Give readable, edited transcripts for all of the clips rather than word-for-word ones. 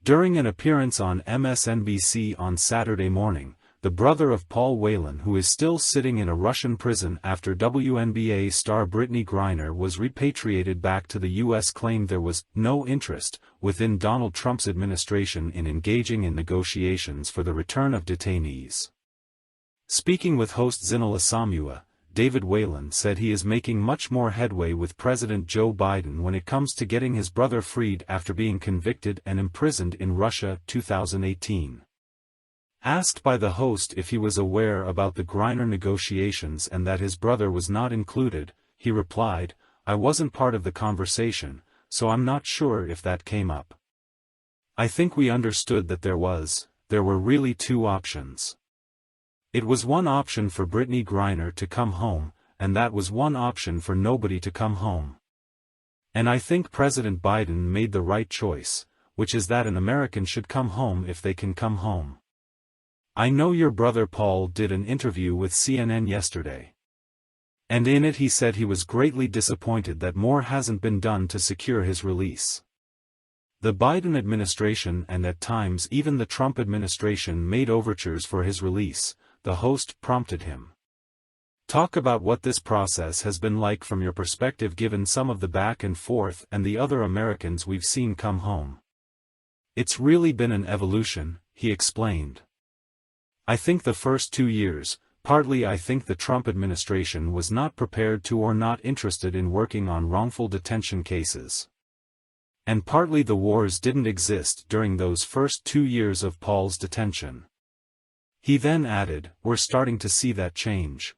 During an appearance on MSNBC on Saturday morning, the brother of Paul Whelan, who is still sitting in a Russian prison after WNBA star Brittney Griner was repatriated back to the U.S., claimed there was no interest within Donald Trump's administration in engaging in negotiations for the return of detainees. Speaking with host Zinala Samua, David Whelan said he is making much more headway with President Joe Biden when it comes to getting his brother freed after being convicted and imprisoned in Russia 2018. Asked by the host if he was aware about the Griner negotiations and that his brother was not included, he replied, "I wasn't part of the conversation, so I'm not sure if that came up. I think we understood that there were really two options. It was one option for Brittney Griner to come home, and that was one option for nobody to come home. And I think President Biden made the right choice, which is that an American should come home if they can come home." I know your brother Paul did an interview with CNN yesterday. And in it he said he was greatly disappointed that more hasn't been done to secure his release. The Biden administration and at times even the Trump administration made overtures for his release, the host prompted him. Talk about what this process has been like from your perspective given some of the back and forth and the other Americans we've seen come home. It's really been an evolution, he explained. I think the first 2 years, partly I think the Trump administration was not prepared to or not interested in working on wrongful detention cases. And partly the wars didn't exist during those first 2 years of Paul's detention. He then added, "We're starting to see that change.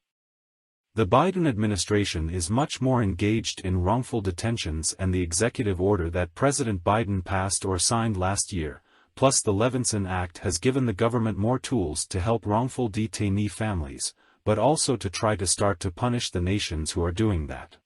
The Biden administration is much more engaged in wrongful detentions and the executive order that President Biden passed or signed last year, plus the Levinson Act has given the government more tools to help wrongful detainee families, but also to try to start to punish the nations who are doing that."